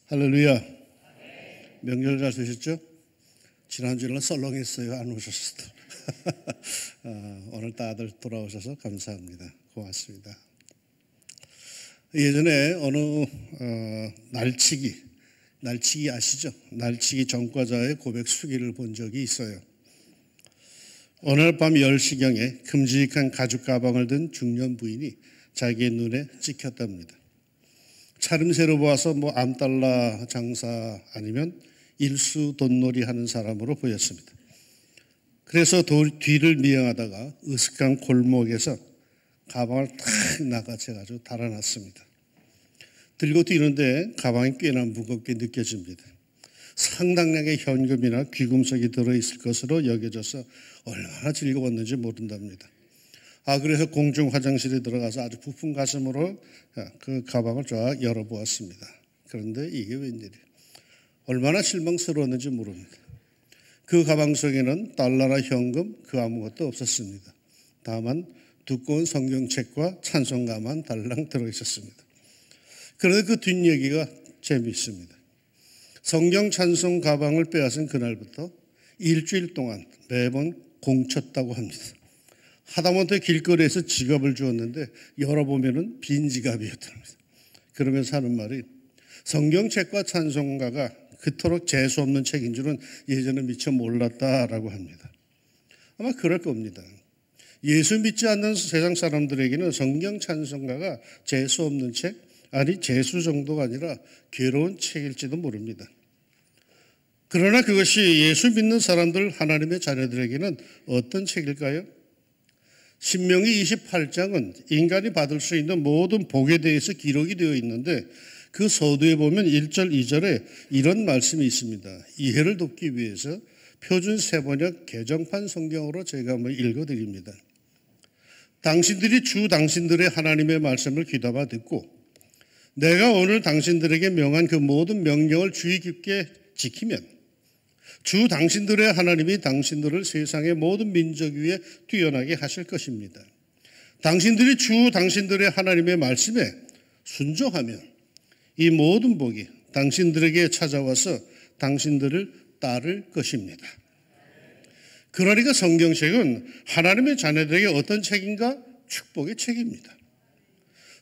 할렐루야. 명절 잘 되셨죠? 지난주에는 썰렁했어요. 안 오셨어도. 오늘 다들 돌아오셔서 감사합니다. 고맙습니다. 예전에 어느 날치기 아시죠? 날치기 전과자의 고백 수기를 본 적이 있어요. 어느 날 밤 10시경에 큼직한 가죽 가방을 든 중년 부인이 자기의 눈에 찍혔답니다. 차림새로 보아서 암달러 장사 아니면 일수 돈놀이 하는 사람으로 보였습니다. 그래서 뒤를 미행하다가 으슥한 골목에서 가방을 탁 나가채가지고 달아났습니다. 들고 뛰는데 가방이 꽤나 무겁게 느껴집니다. 상당량의 현금이나 귀금속이 들어있을 것으로 여겨져서 얼마나 즐거웠는지 모른답니다. 그래서 공중 화장실에 들어가서 아주 부푼 가슴으로 그 가방을 쫙 열어보았습니다. 그런데 이게 웬일이에요? 얼마나 실망스러웠는지 모릅니다. 그 가방 속에는 달러나 현금 그 아무것도 없었습니다. 다만 두꺼운 성경책과 찬송가만 달랑 들어있었습니다. 그런데 그 뒷얘기가 재미있습니다. 성경 찬송 가방을 빼앗은 그날부터 일주일 동안 매번 공쳤다고 합니다. 하다못해 길거리에서 지갑을 주었는데 열어보면은 빈 지갑이었답니다. 그러면서 하는 말이 성경책과 찬송가가 그토록 재수없는 책인 줄은 예전에 미처 몰랐다라고 합니다. 아마 그럴 겁니다. 예수 믿지 않는 세상 사람들에게는 성경 찬송가가 재수없는 책, 아니 재수 정도가 아니라 괴로운 책일지도 모릅니다. 그러나 그것이 예수 믿는 사람들, 하나님의 자녀들에게는 어떤 책일까요? 신명기 28장은 인간이 받을 수 있는 모든 복에 대해서 기록이 되어 있는데 그 서두에 보면 1절, 2절에 이런 말씀이 있습니다. 이해를 돕기 위해서 표준 세번역 개정판 성경으로 제가 한번 읽어드립니다. 당신들이 주 당신들의 하나님의 말씀을 귀담아 듣고 내가 오늘 당신들에게 명한 그 모든 명령을 주의 깊게 지키면 주 당신들의 하나님이 당신들을 세상의 모든 민족 위에 뛰어나게 하실 것입니다. 당신들이 주 당신들의 하나님의 말씀에 순종하면 이 모든 복이 당신들에게 찾아와서 당신들을 따를 것입니다. 그러니까 성경책은 하나님의 자녀들에게 어떤 책인가? 축복의 책입니다.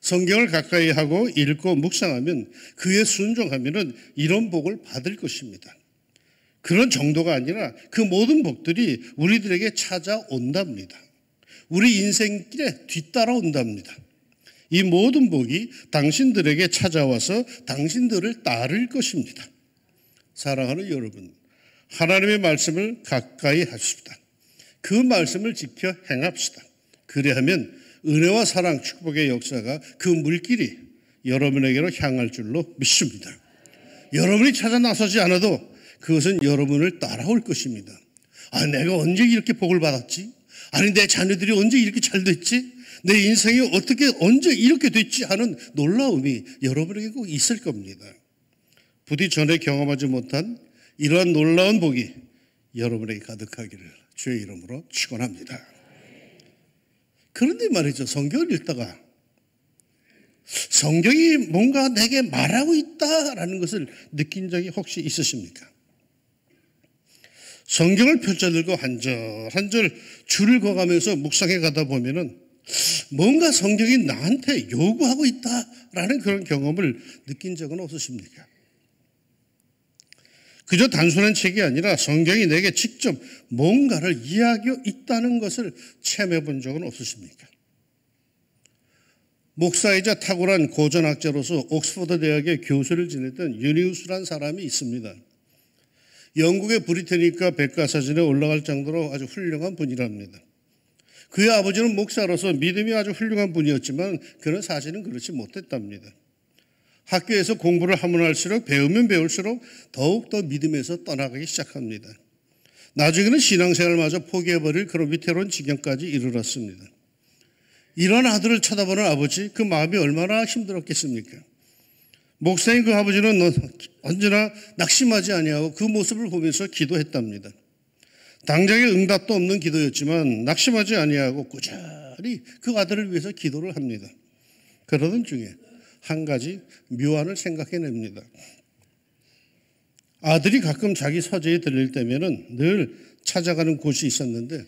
성경을 가까이 하고 읽고 묵상하면 그에 순종하면 이런 복을 받을 것입니다. 그런 정도가 아니라 그 모든 복들이 우리들에게 찾아온답니다. 우리 인생길에 뒤따라온답니다. 이 모든 복이 당신들에게 찾아와서 당신들을 따를 것입니다. 사랑하는 여러분, 하나님의 말씀을 가까이 합시다. 그 말씀을 지켜 행합시다. 그리하면 은혜와 사랑, 축복의 역사가 그 물길이 여러분에게로 향할 줄로 믿습니다. 여러분이 찾아 나서지 않아도 그것은 여러분을 따라올 것입니다. 내가 언제 이렇게 복을 받았지? 아니 내 자녀들이 언제 이렇게 잘 됐지? 내 인생이 어떻게 언제 이렇게 됐지 하는 놀라움이 여러분에게 꼭 있을 겁니다. 부디 전에 경험하지 못한 이러한 놀라운 복이 여러분에게 가득하기를 주의 이름으로 축원합니다. 그런데 말이죠. 성경을 읽다가 성경이 뭔가 내게 말하고 있다라는 것을 느낀 적이 혹시 있으십니까? 성경을 펼쳐들고 한 절 한 절 줄을 그어가면서 묵상해 가다 보면은 뭔가 성경이 나한테 요구하고 있다라는 그런 경험을 느낀 적은 없으십니까? 그저 단순한 책이 아니라 성경이 내게 직접 뭔가를 이야기하고 있다는 것을 체험해 본 적은 없으십니까? 목사이자 탁월한 고전학자로서 옥스퍼드 대학의 교수를 지냈던 유니우스라는 사람이 있습니다. 영국의 브리테니카 백과사전에 올라갈 정도로 아주 훌륭한 분이랍니다. 그의 아버지는 목사로서 믿음이 아주 훌륭한 분이었지만 그는 사실은 그렇지 못했답니다. 학교에서 공부를 하면 할수록 배우면 배울수록 더욱더 믿음에서 떠나가기 시작합니다. 나중에는 신앙생활마저 포기해버릴 그런 위태로운 지경까지 이르렀습니다. 이런 아들을 쳐다보는 아버지, 그 마음이 얼마나 힘들었겠습니까? 목사인 그 아버지는 언제나 낙심하지 아니하고 그 모습을 보면서 기도했답니다. 당장의 응답도 없는 기도였지만 낙심하지 아니하고 꾸준히 그 아들을 위해서 기도를 합니다. 그러던 중에 한 가지 묘안을 생각해냅니다. 아들이 가끔 자기 서재에 들릴 때면은 늘 찾아가는 곳이 있었는데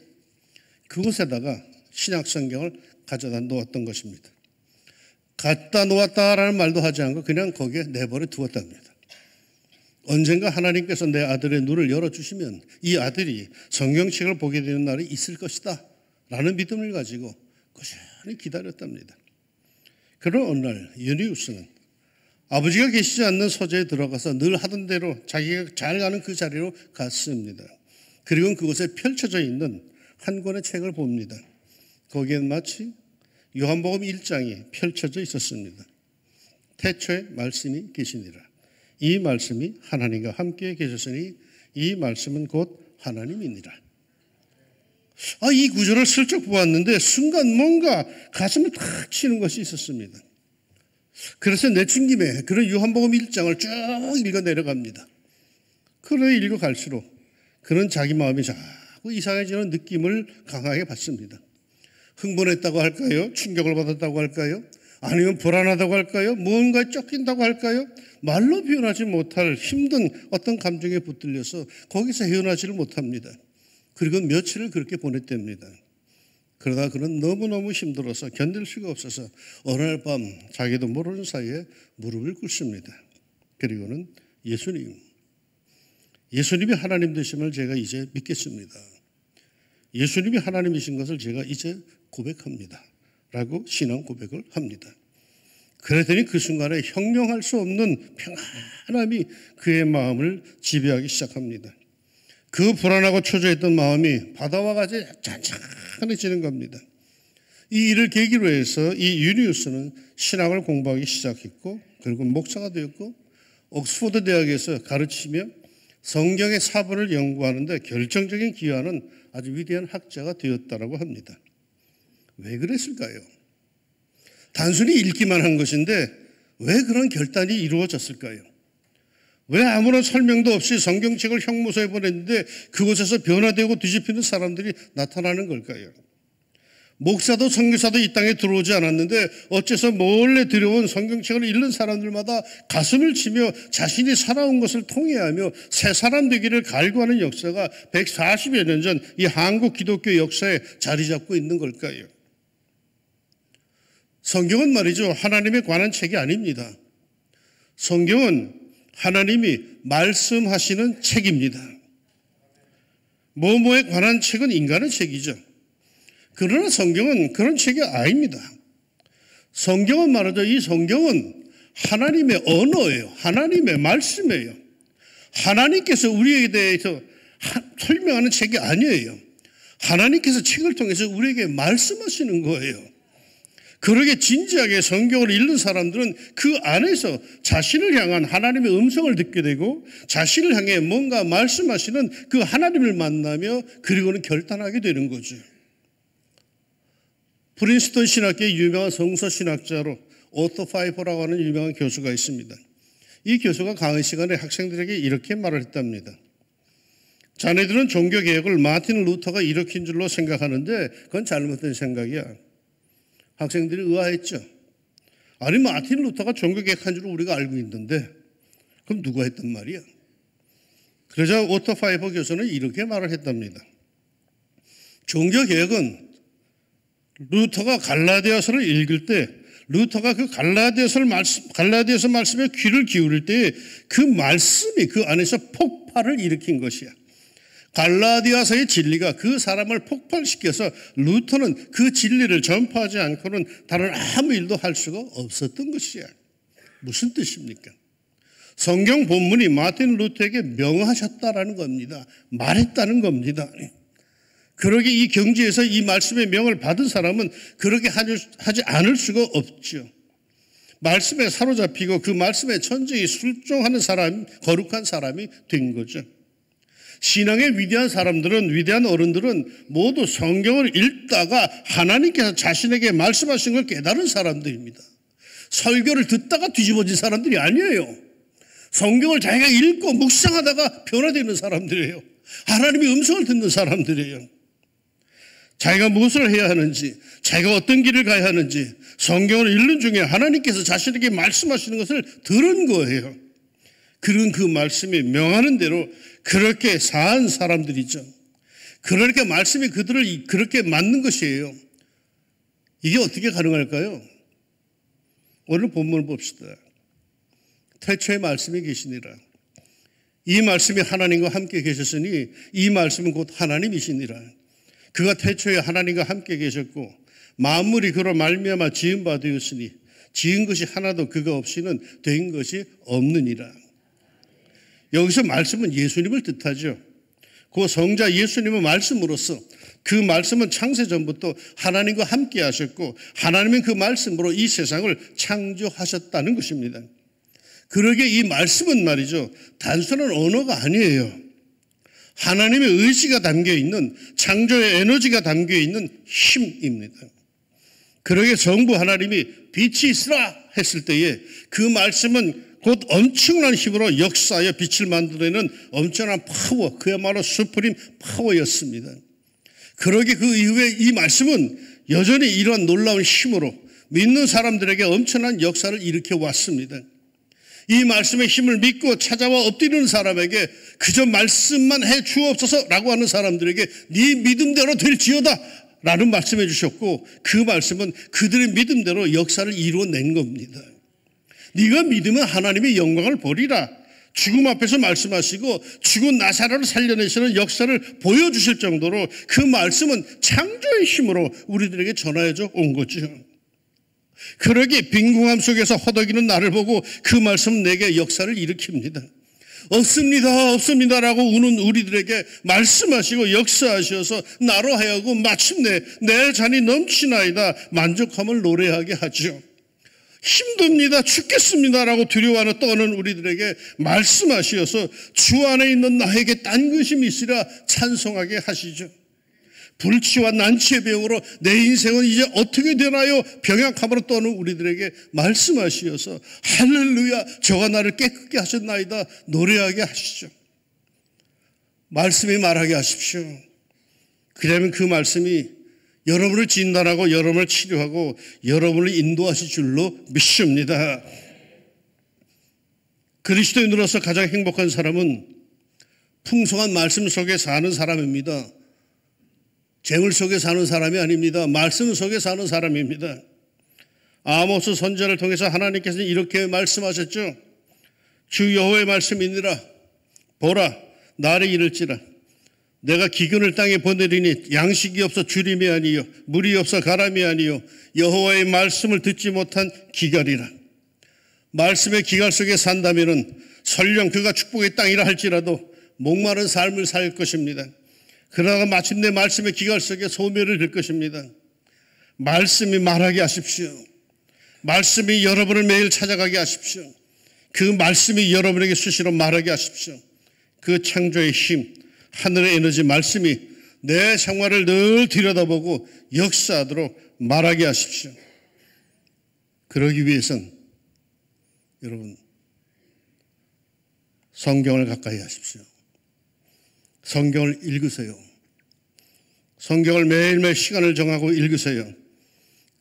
그곳에다가 신약 성경을 가져다 놓았던 것입니다. 갖다 놓았다라는 말도 하지 않고 그냥 거기에 내버려 두었답니다. 언젠가 하나님께서 내 아들의 눈을 열어주시면 이 아들이 성경책을 보게 되는 날이 있을 것이다 라는 믿음을 가지고 꾸준히 기다렸답니다. 그런 어느 날 유니우스는 아버지가 계시지 않는 서재에 들어가서 늘 하던 대로 자기가 잘 가는 그 자리로 갔습니다. 그리고 그곳에 펼쳐져 있는 한 권의 책을 봅니다. 거기엔 마치 요한복음 1장이 펼쳐져 있었습니다. 태초에 말씀이 계시니라. 이 말씀이 하나님과 함께 계셨으니 이 말씀은 곧 하나님이니라. 이 구절을 슬쩍 보았는데 순간 뭔가 가슴을 탁 치는 것이 있었습니다. 그래서 내친 김에 그런 요한복음 1장을 쭉 읽어 내려갑니다. 그래 읽어갈수록 그런 자기 마음이 자꾸 이상해지는 느낌을 강하게 받습니다. 흥분했다고 할까요? 충격을 받았다고 할까요? 아니면 불안하다고 할까요? 무언가에 쫓긴다고 할까요? 말로 표현하지 못할 힘든 어떤 감정에 붙들려서 거기서 헤어나지를 못합니다. 그리고 며칠을 그렇게 보냈답니다. 그러다 그는 너무너무 힘들어서 견딜 수가 없어서 어느 날 밤 자기도 모르는 사이에 무릎을 꿇습니다. 그리고는 예수님이 하나님 되심을 제가 이제 믿겠습니다. 예수님이 하나님이신 것을 제가 이제 고백합니다. 라고 신앙 고백을 합니다. 그랬더니 그 순간에 형용할 수 없는 평안함이 그의 마음을 지배하기 시작합니다. 그 불안하고 초조했던 마음이 바다와 같이 잔잔해지는 겁니다. 이 일을 계기로 해서 이 유니우스는 신학을 공부하기 시작했고 그리고 목사가 되었고 옥스퍼드 대학에서 가르치며 성경의 사본을 연구하는데 결정적인 기여하는 아주 위대한 학자가 되었다라고 합니다. 왜 그랬을까요? 단순히 읽기만 한 것인데 왜 그런 결단이 이루어졌을까요? 왜 아무런 설명도 없이 성경책을 형무소에 보냈는데 그곳에서 변화되고 뒤집히는 사람들이 나타나는 걸까요? 목사도 선교사도 이 땅에 들어오지 않았는데 어째서 몰래 들여온 성경책을 읽는 사람들마다 가슴을 치며 자신이 살아온 것을 통회하며 새 사람 되기를 갈구하는 역사가 140여 년 전 이 한국 기독교 역사에 자리 잡고 있는 걸까요? 성경은 말이죠. 하나님에 관한 책이 아닙니다. 성경은 하나님이 말씀하시는 책입니다. 뭐뭐에 관한 책은 인간의 책이죠. 그러나 성경은 그런 책이 아닙니다. 성경은 말하죠. 이 성경은 하나님의 언어예요. 하나님의 말씀이에요. 하나님께서 우리에 대해서 설명하는 책이 아니에요. 하나님께서 책을 통해서 우리에게 말씀하시는 거예요. 그러게 진지하게 성경을 읽는 사람들은 그 안에서 자신을 향한 하나님의 음성을 듣게 되고 자신을 향해 뭔가 말씀하시는 그 하나님을 만나며 그리고는 결단하게 되는 거죠. 프린스턴 신학계의 유명한 성서신학자로 오토 파이퍼라고 하는 유명한 교수가 있습니다. 이 교수가 강의 시간에 학생들에게 이렇게 말을 했답니다. 자네들은 종교개혁을 마틴 루터가 일으킨 줄로 생각하는데 그건 잘못된 생각이야. 학생들이 의아했죠. 아니 마틴 루터가 종교개혁한 줄 우리가 알고 있는데 그럼 누가 했단 말이야? 그러자 오토 파이퍼 교수는 이렇게 말을 했답니다. 종교개혁은 루터가 갈라디아서를 읽을 때 루터가 그 갈라디아서 말씀에 귀를 기울일 때 그 말씀이 그 안에서 폭발을 일으킨 것이야. 갈라디아서의 진리가 그 사람을 폭발시켜서 루터는 그 진리를 전파하지 않고는 다른 아무 일도 할 수가 없었던 것이야. 무슨 뜻입니까? 성경 본문이 마틴 루터에게 명하셨다라는 겁니다. 말했다는 겁니다. 그러게 이 경지에서 이 말씀의 명을 받은 사람은 그렇게 하지 않을 수가 없죠. 말씀에 사로잡히고 그 말씀에 천천히 순종하는 사람, 거룩한 사람이 된 거죠. 신앙의 위대한 사람들은, 위대한 어른들은 모두 성경을 읽다가 하나님께서 자신에게 말씀하신 걸 깨달은 사람들입니다. 설교를 듣다가 뒤집어진 사람들이 아니에요. 성경을 자기가 읽고 묵상하다가 변화되는 사람들이에요. 하나님의 음성을 듣는 사람들이에요. 자기가 무엇을 해야 하는지, 자기가 어떤 길을 가야 하는지 성경을 읽는 중에 하나님께서 자신에게 말씀하시는 것을 들은 거예요. 그런 그 말씀이 명하는 대로 그렇게 산 사람들이죠. 그러니까 말씀이 그들을 그렇게 만든 것이에요. 이게 어떻게 가능할까요? 오늘 본문을 봅시다. 태초에 말씀이 계시니라. 이 말씀이 하나님과 함께 계셨으니 이 말씀은 곧 하나님이시니라. 그가 태초에 하나님과 함께 계셨고 만물이 그로 말미암아 지은 바 되었으니 지은 것이 하나도 그가 없이는 된 것이 없느니라. 여기서 말씀은 예수님을 뜻하죠. 그 성자 예수님은 말씀으로서 그 말씀은 창세전부터 하나님과 함께 하셨고 하나님은 그 말씀으로 이 세상을 창조하셨다는 것입니다. 그러기에 이 말씀은 말이죠, 단순한 언어가 아니에요. 하나님의 의지가 담겨있는, 창조의 에너지가 담겨있는 힘입니다. 그러기에 성부 하나님이 빛이 있으라 했을 때에 그 말씀은 곧 엄청난 힘으로 역사하여 빛을 만들어내는 엄청난 파워, 그야말로 수프림 파워였습니다. 그러기에 그 이후에 이 말씀은 여전히 이러한 놀라운 힘으로 믿는 사람들에게 엄청난 역사를 일으켜 왔습니다. 이 말씀의 힘을 믿고 찾아와 엎드리는 사람에게 그저 말씀만 해 주옵소서라고 하는 사람들에게 네 믿음대로 될지어다 라는 말씀해 주셨고 그 말씀은 그들의 믿음대로 역사를 이루어낸 겁니다. 네가 믿으면 하나님의 영광을 보리라. 죽음 앞에서 말씀하시고 죽은 나사로를 살려내시는 역사를 보여주실 정도로 그 말씀은 창조의 힘으로 우리들에게 전하여져 온 거죠. 그러기에 빈궁함 속에서 허덕이는 나를 보고 그 말씀은 내게 역사를 일으킵니다. 없습니다, 없습니다라고 우는 우리들에게 말씀하시고 역사하셔서 나로 하여금 마침내 내 잔이 넘치나이다 만족함을 노래하게 하죠. 힘듭니다, 죽겠습니다라고 두려워하는 떠는 우리들에게 말씀하시어서 주 안에 있는 나에게 딴 것이 있으라 찬송하게 하시죠. 불치와 난치의 병으로 내 인생은 이제 어떻게 되나요? 병약함으로 떠는 우리들에게 말씀하시어서 할렐루야, 저가 나를 깨끗게 하셨나이다 노래하게 하시죠. 말씀이 말하게 하십시오. 그러면 그 말씀이 여러분을 진단하고 여러분을 치료하고 여러분을 인도하실 줄로 믿습니다. 그리스도인으로서 가장 행복한 사람은 풍성한 말씀 속에 사는 사람입니다. 재물 속에 사는 사람이 아닙니다. 말씀 속에 사는 사람입니다. 아모스 선지자를 통해서 하나님께서는 이렇게 말씀하셨죠. 주 여호와의 말씀이니라. 보라, 날이 이를지라. 내가 기근을 땅에 보내리니 양식이 없어 주림이 아니요 물이 없어 가람이 아니요 여호와의 말씀을 듣지 못한 기갈이라. 말씀의 기갈 속에 산다면은 설령 그가 축복의 땅이라 할지라도 목마른 삶을 살 것입니다. 그러다가 마침내 말씀의 기갈 속에 소멸을 될 것입니다. 말씀이 말하게 하십시오. 말씀이 여러분을 매일 찾아가게 하십시오. 그 말씀이 여러분에게 수시로 말하게 하십시오. 그 창조의 힘, 하늘의 에너지 말씀이 내 생활을 늘 들여다보고 역사하도록 말하게 하십시오. 그러기 위해선 여러분 성경을 가까이 하십시오. 성경을 읽으세요. 성경을 매일매일 시간을 정하고 읽으세요.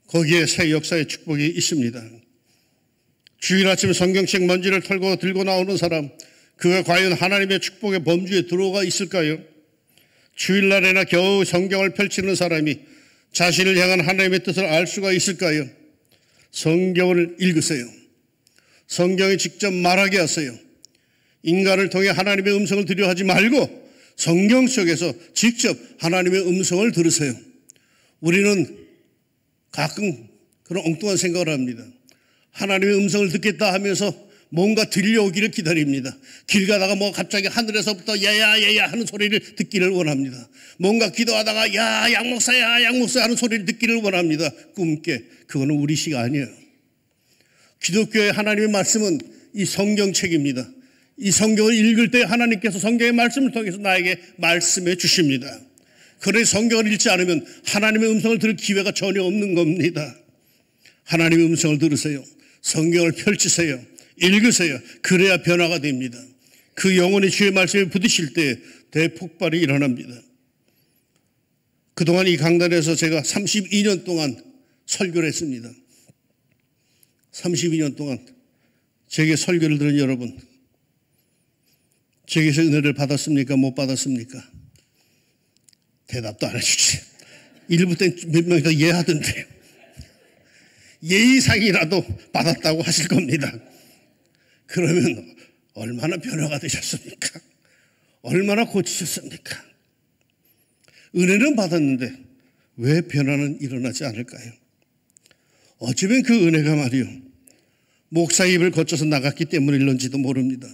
거기에 새 역사의 축복이 있습니다. 주일 아침 성경책 먼지를 털고 들고 나오는 사람, 그가 과연 하나님의 축복의 범주에 들어가 있을까요? 주일날에나 겨우 성경을 펼치는 사람이 자신을 향한 하나님의 뜻을 알 수가 있을까요? 성경을 읽으세요. 성경이 직접 말하게 하세요. 인간을 통해 하나님의 음성을 들으려 하지 말고 성경 속에서 직접 하나님의 음성을 들으세요. 우리는 가끔 그런 엉뚱한 생각을 합니다. 하나님의 음성을 듣겠다 하면서 뭔가 들려오기를 기다립니다. 길 가다가 갑자기 하늘에서부터 야야야야 하는 소리를 듣기를 원합니다. 뭔가 기도하다가 야 양목사야 양목사 하는 소리를 듣기를 원합니다. 꿈깨. 그거는 우리 시가 아니에요. 기독교의 하나님의 말씀은 이 성경책입니다. 이 성경을 읽을 때 하나님께서 성경의 말씀을 통해서 나에게 말씀해 주십니다. 그러니 성경을 읽지 않으면 하나님의 음성을 들을 기회가 전혀 없는 겁니다. 하나님의 음성을 들으세요. 성경을 펼치세요. 읽으세요. 그래야 변화가 됩니다. 그 영혼이 주의 말씀에 부딪힐 때 대폭발이 일어납니다. 그동안 이 강단에서 제가 32년 동안 설교를 했습니다. 32년 동안 제게 설교를 들은 여러분, 저기서 은혜를 받았습니까? 못 받았습니까? 대답도 안 해주지. 일부 때 몇 명이 더 예하던데 예의상이라도 받았다고 하실 겁니다. 그러면 얼마나 변화가 되셨습니까? 얼마나 고치셨습니까? 은혜는 받았는데 왜 변화는 일어나지 않을까요? 어쩌면 그 은혜가 말이요, 목사 입을 거쳐서 나갔기 때문일런지도 모릅니다.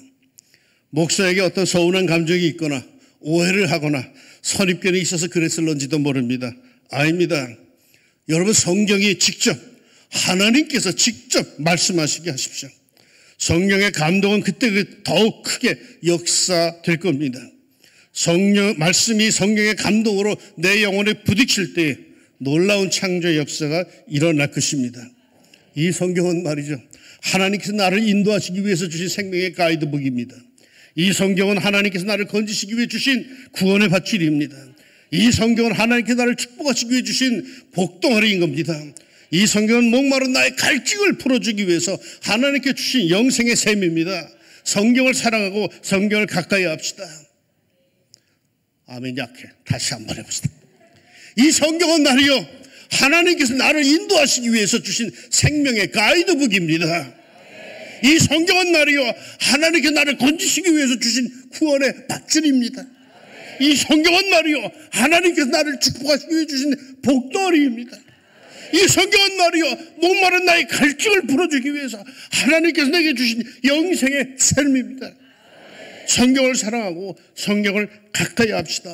목사에게 어떤 서운한 감정이 있거나 오해를 하거나 선입견이 있어서 그랬을런지도 모릅니다. 아닙니다. 여러분, 성경이 직접, 하나님께서 직접 말씀하시게 하십시오. 성령의 감동은 그때 더욱 크게 역사될 겁니다. 말씀이 성령의 감동으로 내 영혼에 부딪힐 때 놀라운 창조의 역사가 일어날 것입니다. 이 성경은 말이죠, 하나님께서 나를 인도하시기 위해서 주신 생명의 가이드북입니다. 이 성경은 하나님께서 나를 건지시기 위해 주신 구원의 밧줄입니다. 이 성경은 하나님께서 나를 축복하시기 위해 주신 복덩어리인 겁니다. 이 성경은 목마른 나의 갈증을 풀어주기 위해서 하나님께 주신 영생의 셈입니다. 성경을 사랑하고 성경을 가까이 합시다. 아멘. 약해. 다시 한번 해봅시다. 이 성경은 말이요, 하나님께서 나를 인도하시기 위해서 주신 생명의 가이드북입니다. 이 성경은 말이요, 하나님께서 나를 건지시기 위해서 주신 구원의 밧줄입니다. 이 성경은 말이요, 하나님께서 나를 축복하시기 위해 주신 복덩어리입니다. 이 성경은 말이요, 목마른 나의 갈증을 풀어주기 위해서 하나님께서 내게 주신 영생의 삶입니다. 성경을 사랑하고 성경을 가까이 합시다.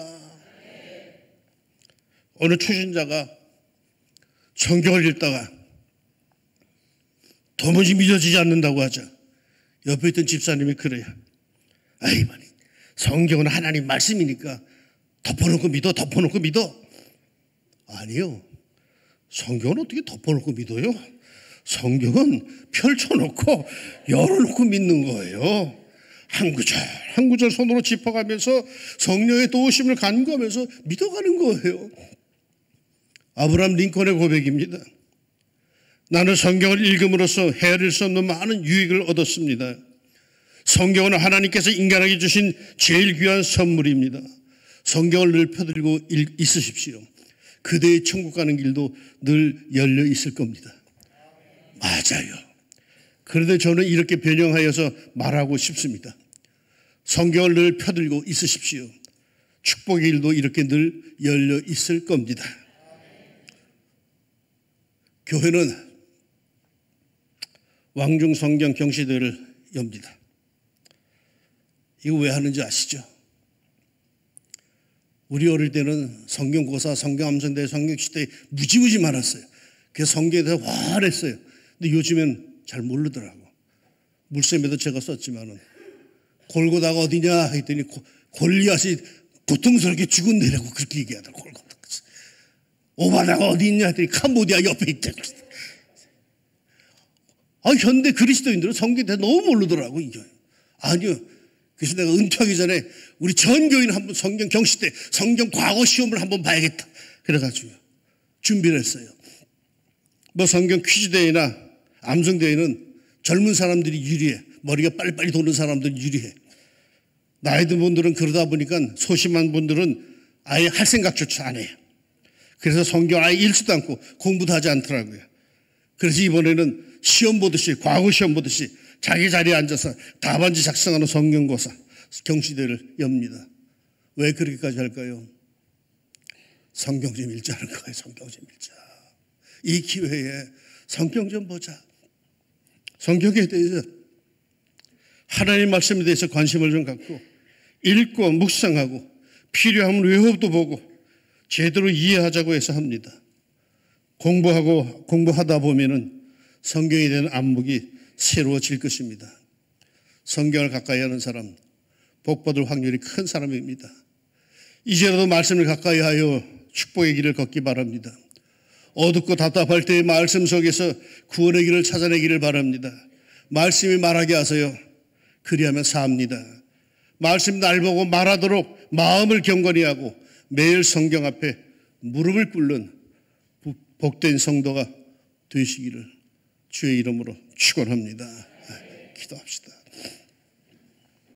어느 초신자가 성경을 읽다가 도무지 믿어지지 않는다고 하자 옆에 있던 집사님이 그래요. 아이 말이, 성경은 하나님 말씀이니까 덮어놓고 믿어, 덮어놓고 믿어. 아니요, 성경은 어떻게 덮어놓고 믿어요? 성경은 펼쳐놓고 열어놓고 믿는 거예요. 한 구절 한 구절 손으로 짚어가면서 성령의 도우심을 간구하면서 믿어가는 거예요. 아브라함 링컨의 고백입니다. 나는 성경을 읽음으로써 헤아릴 수 없는 많은 유익을 얻었습니다. 성경은 하나님께서 인간에게 주신 제일 귀한 선물입니다. 성경을 늘 펴들고 있으십시오. 그대의 천국 가는 길도 늘 열려 있을 겁니다. 맞아요. 그런데 저는 이렇게 변형하여서 말하고 싶습니다. 성경을 늘 펴들고 있으십시오. 축복의 길도 이렇게 늘 열려 있을 겁니다. 교회는 왕중 성경 경시대회를 엽니다. 이거 왜 하는지 아시죠? 우리 어릴 때는 성경고사, 성경암성대회, 성경시대회 무지무지 많았어요. 그래서 성경에 대해서 화냈어요. 근데 요즘엔 잘 모르더라고. 물샘에도 제가 썼지만은 골고다가 어디냐 했더니 골리앗이 고통스럽게 죽은데라고 그렇게 얘기하더라고. 골고다. 오바다가 어디 있냐 했더니 캄보디아 옆에 있다. 현대 그리스도인들은 성경에 대해서 너무 모르더라고. 이게. 아니요. 그래서 내가 은퇴하기 전에 우리 전 교인 한번 성경 경시 때 성경 과거 시험을 한번 봐야겠다. 그래가지고 준비를 했어요. 뭐 성경 퀴즈 대회나 암송 대회는 젊은 사람들이 유리해. 머리가 빨리빨리 도는 사람들이 유리해. 나이 든 분들은 그러다 보니까 소심한 분들은 아예 할 생각조차 안 해요. 그래서 성경 아예 읽지도 않고 공부도 하지 않더라고요. 그래서 이번에는 시험 보듯이, 과거 시험 보듯이 자기 자리에 앉아서 답안지 작성하는 성경고사 경시대를 엽니다. 왜 그렇게까지 할까요? 성경 좀 읽자는 거예요. 성경 좀 읽자. 이 기회에 성경 좀 보자. 성경에 대해서, 하나님 말씀에 대해서 관심을 좀 갖고 읽고 묵상하고 필요하면 외워도 보고 제대로 이해하자고 해서 합니다. 공부하다 보면은 성경에 대한 안목이 새로워질 것입니다. 성경을 가까이 하는 사람, 복받을 확률이 큰 사람입니다. 이제라도 말씀을 가까이 하여 축복의 길을 걷기 바랍니다. 어둡고 답답할 때의 말씀 속에서 구원의 길을 찾아내기를 바랍니다. 말씀이 말하게 하세요. 그리하면 삽니다. 말씀 날 보고 말하도록 마음을 경건히 하고 매일 성경 앞에 무릎을 꿇는 복된 성도가 되시기를 주의 이름으로 축원합니다. 기도합시다.